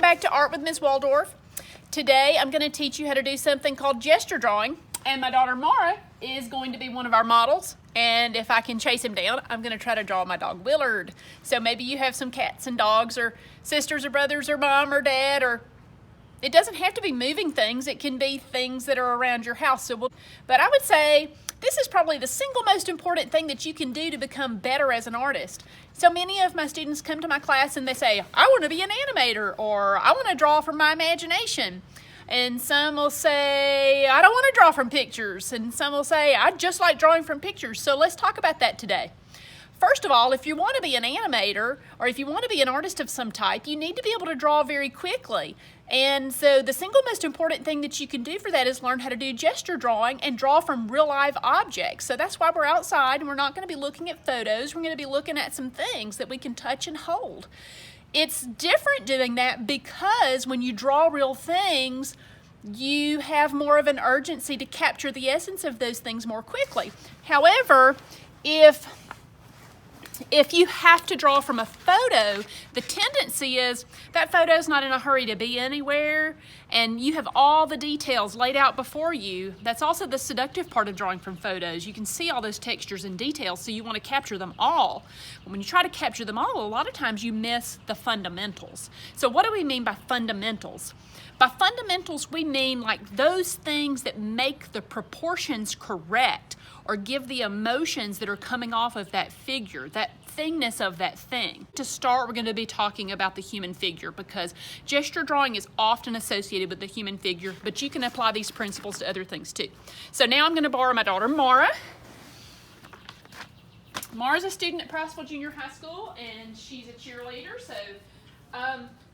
back to Art with Ms. Walldorf. Today I'm going to teach you how to do something called gesture drawing, and my daughter Mara is going to be one of our models, and if I can chase him down, I'm going to try to draw my dog Willard. So maybe you have some cats and dogs, or sisters or brothers or mom or dad, or it doesn't have to be moving things, it can be things that are around your house. But I would say this is probably the single most important thing that you can do to become better as an artist. So many of my students come to my class and they say, I want to be an animator, or I want to draw from my imagination. And some will say, I don't want to draw from pictures. And some will say, I just like drawing from pictures. So let's talk about that today. First of all, if you want to be an animator, or if you want to be an artist of some type, you need to be able to draw very quickly. And so the single most important thing that you can do for that is learn how to do gesture drawing and draw from real live objects. So that's why we're outside and we're not going to be looking at photos. We're going to be looking at some things that we can touch and hold. It's different doing that because when you draw real things, you have more of an urgency to capture the essence of those things more quickly. However, if you have to draw from a photo, the tendency is that photo's not in a hurry to be anywhere, and you have all the details laid out before you. That's also the seductive part of drawing from photos. You can see all those textures and details, so you want to capture them all. But when you try to capture them all, a lot of times you miss the fundamentals. So what do we mean by fundamentals? By fundamentals, we mean like those things that make the proportions correct or give the emotions that are coming off of that figure, that thingness of that thing. To start, we're going to be talking about the human figure because gesture drawing is often associated with the human figure, but you can apply these principles to other things too. So now I'm going to borrow my daughter, Mara. Mara's a student at Priceville Junior High School, and she's a cheerleader, so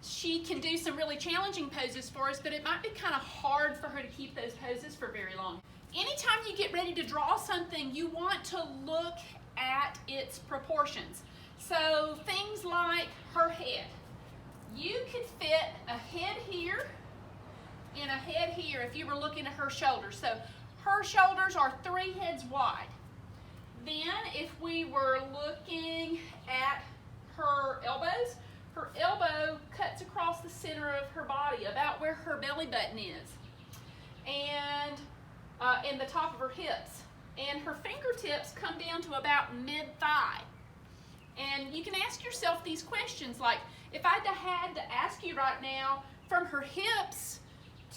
she can do some really challenging poses for us, but it might be kind of hard for her to keep those poses for very long. Anytime you get ready to draw something, you want to look at its proportions. So things like her head. You could fit a head here and a head here if you were looking at her shoulders. So her shoulders are 3 heads wide. Then if we were looking at her elbows cuts across the center of her body, about where her belly button is, and in the top of her hips. And her fingertips come down to about mid-thigh. And you can ask yourself these questions, like, if I had to ask you right now, from her hips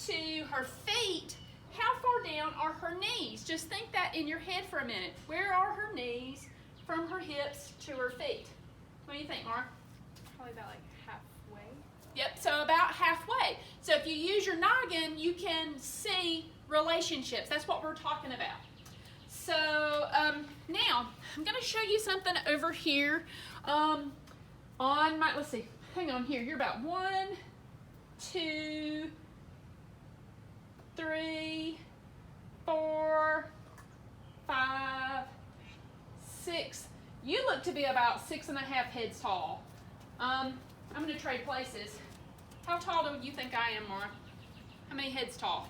to her feet, how far down are her knees? Just think that in your head for a minute. Where are her knees from her hips to her feet? What do you think, Mara? Probably about like halfway. Yep, so about halfway. So if you use your noggin, you can see relationships. That's what we're talking about. So now I'm going to show you something over here on my, let's see, hang on here. You're about 1, 2, 3, 4, 5, 6. You look to be about 6.5 heads tall. I'm going to trade places. How tall do you think I am, Mara? How many heads tall?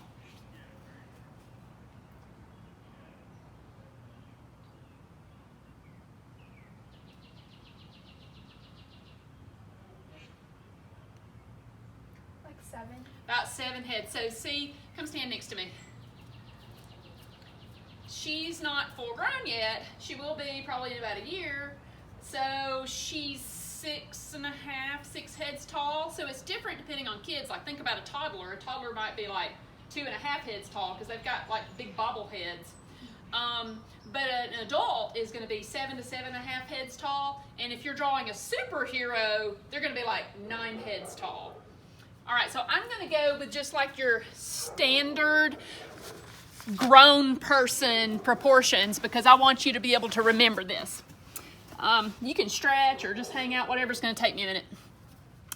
Like 7. About 7 heads. So see, come stand next to me. She's not full grown yet. She will be probably in about a year. So she's 6.5, 6 heads tall. So it's different depending on kids. Like think about a toddler. A toddler might be like 2.5 heads tall because they've got like big bobble heads. But an adult is going to be 7 to 7.5 heads tall. And if you're drawing a superhero, they're going to be like 9 heads tall. All right, so I'm going to go with just like your standard grown person proportions because I want you to be able to remember this. You can stretch or just hang out, whatever's going to take me a minute.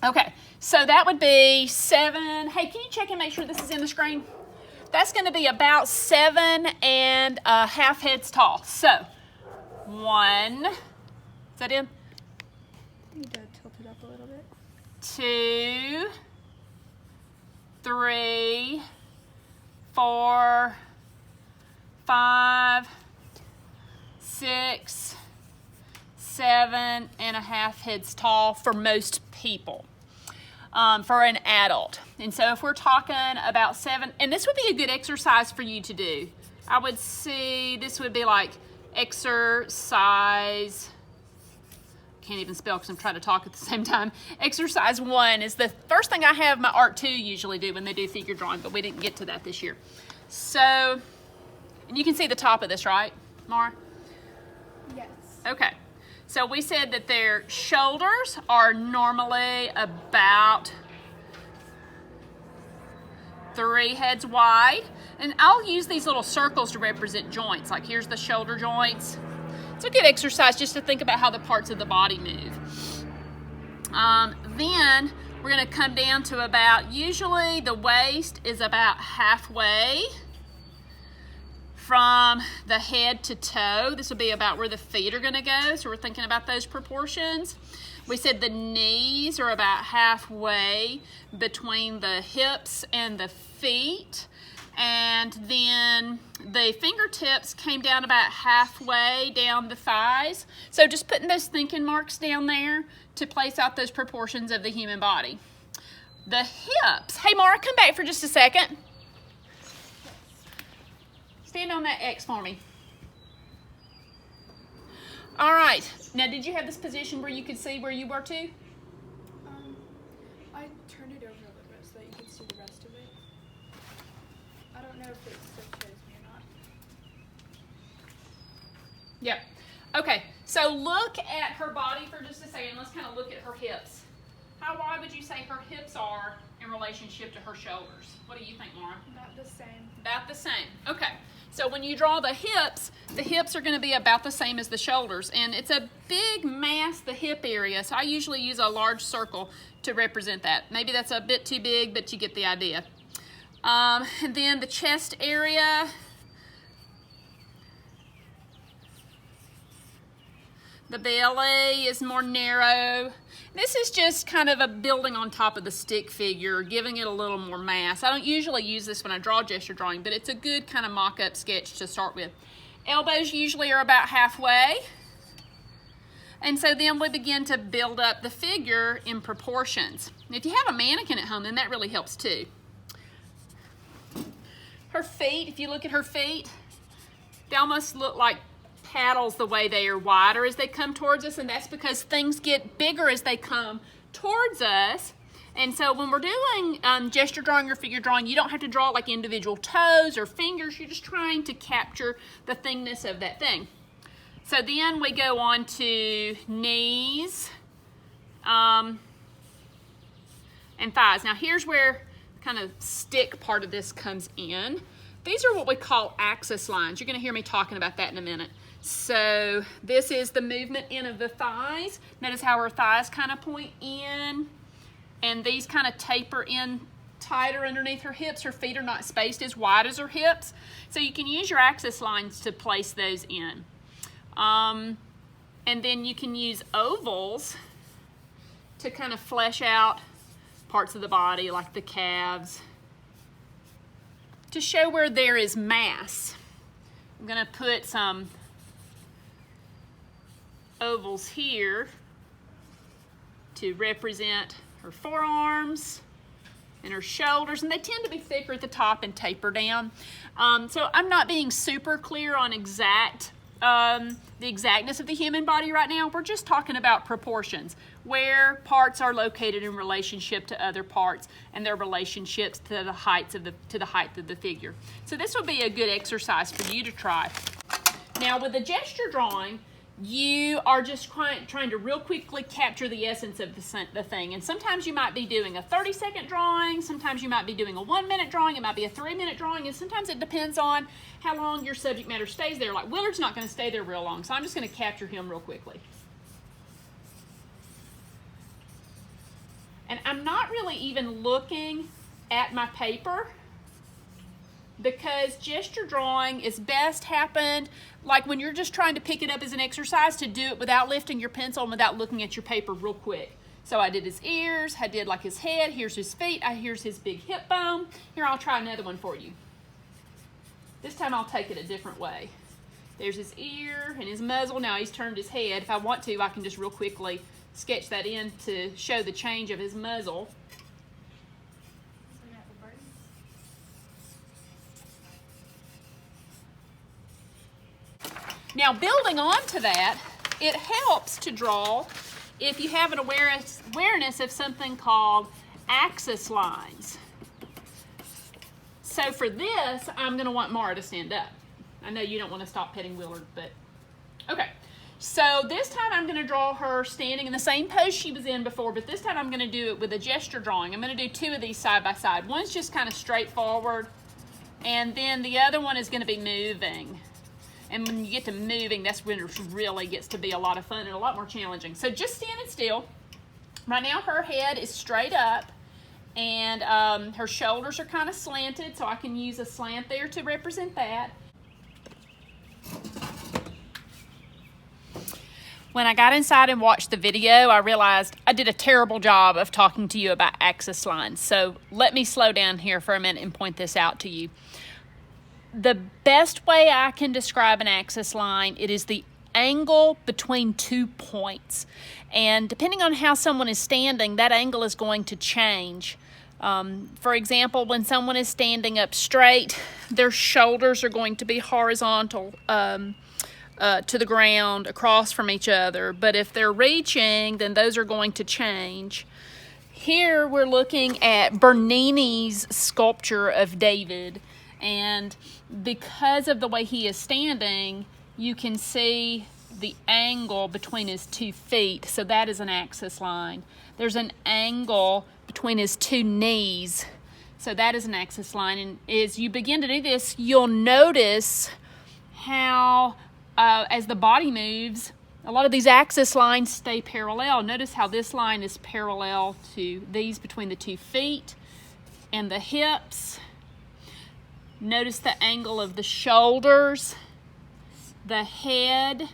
Okay, so that would be 7. Hey, can you check and make sure this is in the screen? That's going to be about 7.5 heads tall. So, 1, is that in? You need to tilt it up a little bit. 2, 3, 4, 5, 6, 7.5 heads tall for most people. for an adult. And so if we're talking about 7, and this would be a good exercise for you to do. I would see this would be like exercise, can't even spell because I'm trying to talk at the same time. Exercise 1 is the first thing I have my Art 2 usually do when they do figure drawing, but we didn't get to that this year. So, and you can see the top of this, right, Mara? Yes. Okay. So we said that their shoulders are normally about 3 heads wide. And I'll use these little circles to represent joints. Like here's the shoulder joints. It's a good exercise just to think about how the parts of the body move. Then we're going to come down to about, usually the waist is about halfway from the head to toe. This will be about where the feet are going to go. So we're thinking about those proportions. We said the knees are about halfway between the hips and the feet. And then the fingertips came down about halfway down the thighs. So just putting those thinking marks down there to place out those proportions of the human body. The hips. Hey, Mara, come back for just a second. Stand on that X for me. All right. Now, did you have this position where you could see where you were too? I turned it over a little bit so that you could see the rest of it. I don't know if it still shows me or not. Yep. Okay, so look at her body for just a second. Let's kind of look at her hips. How wide would you say her hips are in relationship to her shoulders? What do you think, Laura? About the same. About the same. Okay, so when you draw the hips are going to be about the same as the shoulders. And it's a big mass, the hip area, so I usually use a large circle to represent that. Maybe that's a bit too big, but you get the idea. And then the chest area. The belly is more narrow. This is just kind of a building on top of the stick figure, giving it a little more mass. I don't usually use this when I draw gesture drawing, but it's a good kind of mock-up sketch to start with. Elbows usually are about halfway. And so then we begin to build up the figure in proportions. And if you have a mannequin at home, then that really helps too. Her feet, if you look at her feet, they almost look like paddles the way they are wider as they come towards us, and that's because things get bigger as they come towards us. And so when we're doing gesture drawing or figure drawing, you don't have to draw like individual toes or fingers. You're just trying to capture the thingness of that thing. So then we go on to knees and thighs. Now here's where kind of stick part of this comes in. These are what we call axis lines. You're going to hear me talking about that in a minute. So this is the movement in of the thighs. Notice how her thighs kind of point in, and these kind of taper in tighter underneath her hips. Her feet are not spaced as wide as her hips. So you can use your axis lines to place those in. And then you can use ovals to kind of flesh out parts of the body like the calves to show where there is mass. I'm going to put some ovals here to represent her forearms and her shoulders, and they tend to be thicker at the top and taper down. So I'm not being super clear on the exactness of the human body right now. We're just talking about proportions, where parts are located in relationship to other parts and their relationships to the height of the figure. So this will be a good exercise for you to try. Now with the gesture drawing, you are just trying to real quickly capture the essence of the thing. And sometimes you might be doing a 30-second drawing, sometimes you might be doing a 1-minute drawing, it might be a 3-minute drawing, and sometimes it depends on how long your subject matter stays there. Like Willard's not going to stay there real long, so I'm just going to capture him real quickly. And I'm not really even looking at my paper, because gesture drawing is best happened like when you're just trying to pick it up as an exercise, to do it without lifting your pencil and without looking at your paper real quick. So I did his ears, I did like his head, here's his feet, here's his big hip bone. Here, I'll try another one for you. This time I'll take it a different way. There's his ear and his muzzle. Now he's turned his head. If I want to, I can just real quickly sketch that in to show the change of his muzzle. Now, building on to that, it helps to draw if you have an awareness of something called axis lines. So for this, I'm going to want Mara to stand up. I know you don't want to stop petting Willard, but okay. So this time I'm going to draw her standing in the same pose she was in before, but this time I'm going to do it with a gesture drawing. I'm going to do two of these side by side. One's just kind of straightforward, and then the other one is going to be moving. And when you get to moving, that's when it really gets to be a lot of fun and a lot more challenging. So just standing still. Right now her head is straight up, and her shoulders are kind of slanted, so I can use a slant there to represent that. When I got inside and watched the video, I realized I did a terrible job of talking to you about axis lines. So let me slow down here for a minute and point this out to you. The best way I can describe an axis line, it is the angle between 2 points. And depending on how someone is standing, that angle is going to change. For example, when someone is standing up straight, their shoulders are going to be horizontal to the ground across from each other. But if they're reaching, then those are going to change. Here we're looking at Bernini's sculpture of David. And because of the way he is standing, you can see the angle between his 2 feet. So that is an axis line. There's an angle between his 2 knees. So that is an axis line. And as you begin to do this, you'll notice how as the body moves, a lot of these axis lines stay parallel. Notice how this line is parallel to these between the 2 feet and the hips. Notice the angle of the shoulders, the head,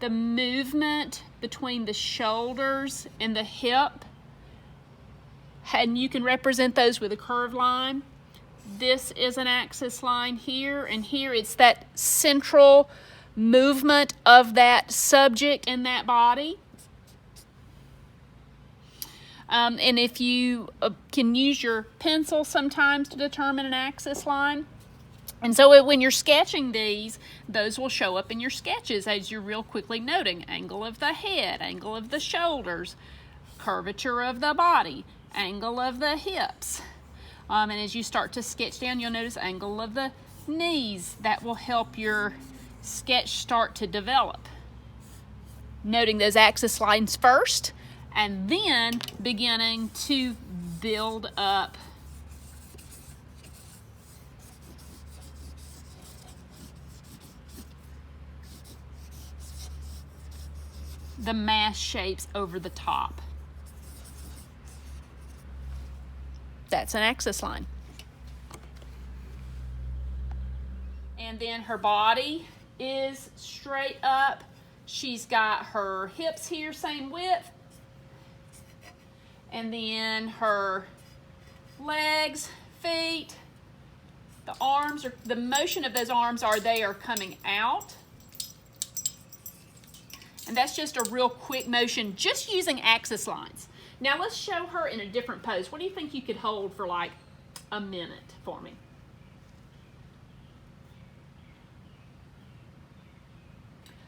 the movement between the shoulders and the hip. And you can represent those with a curved line. This is an axis line here, and here it's that central movement of that subject in that body. And if you can use your pencil sometimes to determine an axis line. And so when you're sketching these, those will show up in your sketches as you're real quickly noting angle of the head, angle of the shoulders, curvature of the body, angle of the hips. And as you start to sketch down, you'll notice angle of the knees. That will help your sketch start to develop. Noting those axis lines first, and then beginning to build up the mass shapes over the top. That's an axis line. And then her body is straight up. She's got her hips here, same width. And then her legs, feet, the arms, the motion of those arms they are coming out. And that's just a real quick motion, just using axis lines. Now let's show her in a different pose. What do you think you could hold for like a minute for me?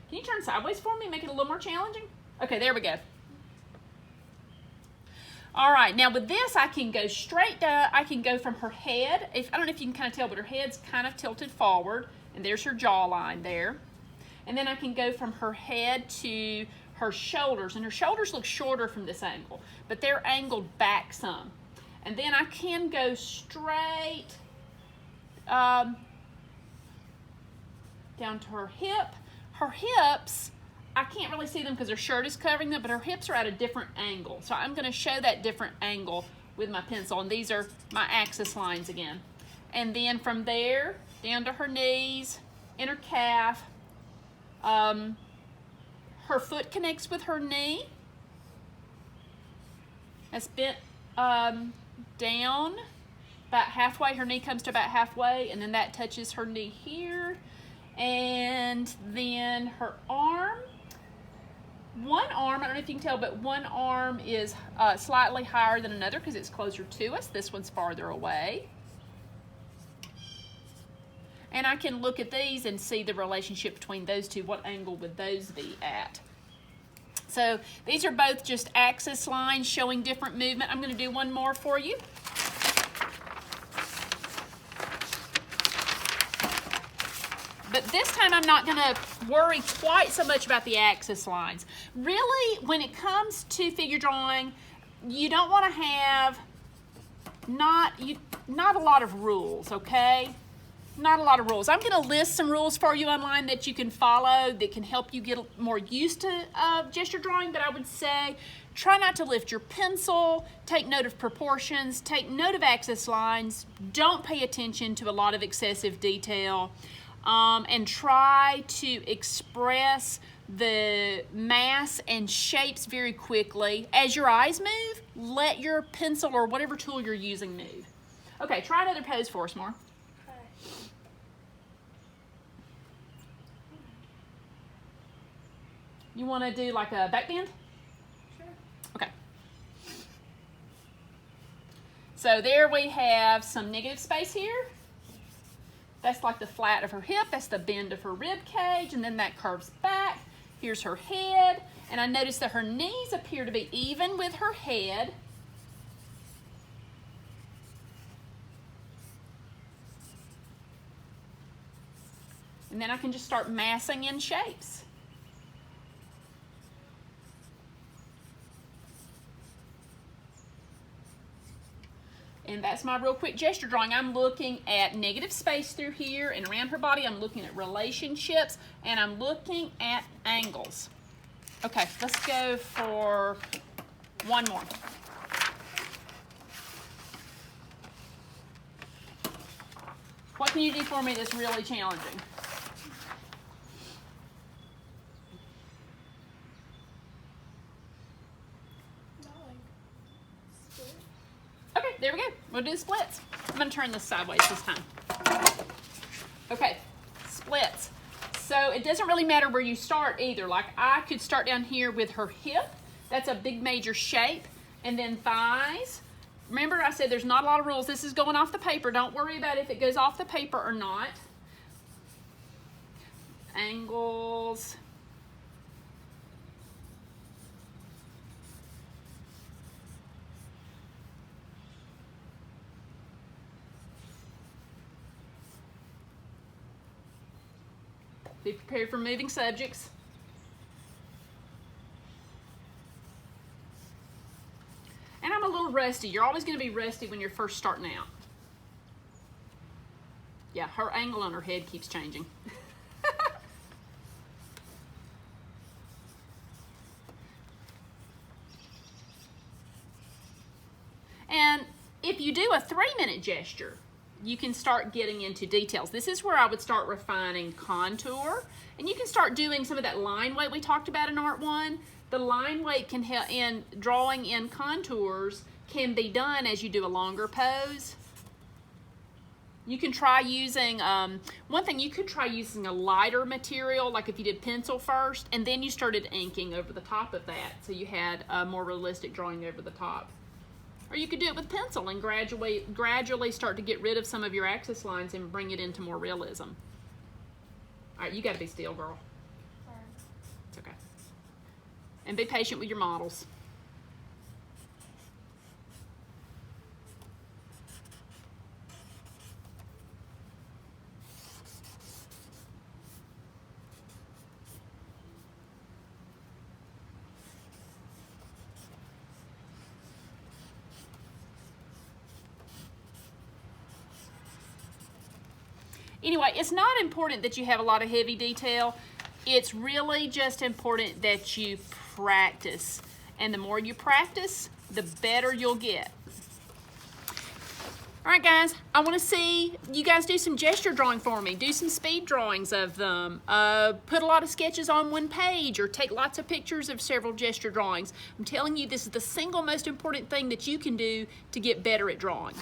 Can you turn sideways for me, make it a little more challenging? Okay, there we go. All right, now with this, I can go straight down. I can go from her head. I don't know if you can kind of tell, but her head's kind of tilted forward, and there's her jawline there. And then I can go from her head to her shoulders, and her shoulders look shorter from this angle, but they're angled back some. And then I can go straight down to her hip. Her hips, I can't really see them because her shirt is covering them, but her hips are at a different angle. So I'm going to show that different angle with my pencil, and these are my axis lines again. And then from there, down to her knees, inner calf. Her foot connects with her knee. That's bent down about halfway. Her knee comes to about halfway, and then that touches her knee here. And then her arm. One arm, I don't know if you can tell, but one arm is slightly higher than another because it's closer to us. This one's farther away. And I can look at these and see the relationship between those two. What angle would those be at? So these are both just axis lines showing different movement. I'm going to do one more for you. But this time I'm not going to worry quite so much about the axis lines. Really, when it comes to figure drawing, you don't want to have not a lot of rules, okay? Not a lot of rules. I'm going to list some rules for you online that you can follow that can help you get more used to gesture drawing, but I would say try not to lift your pencil, take note of proportions, take note of axis lines, don't pay attention to a lot of excessive detail, and try to express the mass and shapes very quickly. As your eyes move, let your pencil or whatever tool you're using move. Okay, try another pose for us, Mar. You want to do like a back bend? Sure. Okay. So there we have some negative space here. That's like the flat of her hip. That's the bend of her rib cage. And then that curves back. Here's her head. And I notice that her knees appear to be even with her head. And then I can just start massing in shapes. And that's my real quick gesture drawing. I'm looking at negative space through here and around her body. I'm looking at relationships and I'm looking at angles. Okay, let's go for one more. What can you do for me that's really challenging? Okay, there we go. We'll do splits. I'm going to turn this sideways this time. Okay, splits. So it doesn't really matter where you start either. Like I could start down here with her hip. That's a big major shape. And then thighs. Remember I said there's not a lot of rules. This is going off the paper. Don't worry about if it goes off the paper or not. Angles. Be prepared for moving subjects. And I'm a little rusty. You're always going to be rusty when you're first starting out. Yeah, her angle on her head keeps changing. And if you do a 3-minute gesture, you can start getting into details. This is where I would start refining contour. And you can start doing some of that line weight we talked about in Art 1. The line weight can help in drawing in contours can be done as you do a longer pose. You can try using, one thing you could try using a lighter material, like if you did pencil first, and then you started inking over the top of that, so you had a more realistic drawing over the top. Or you could do it with pencil and gradually start to get rid of some of your axis lines and bring it into more realism. All right, you got to be still, girl. Sorry. It's okay. And be patient with your models. Anyway, it's not important that you have a lot of heavy detail. It's really just important that you practice. And the more you practice, the better you'll get. All right, guys, I want to see you guys do some gesture drawing for me. Do some speed drawings of them. Put a lot of sketches on one page or take lots of pictures of several gesture drawings. I'm telling you, this is the single most important thing that you can do to get better at drawing.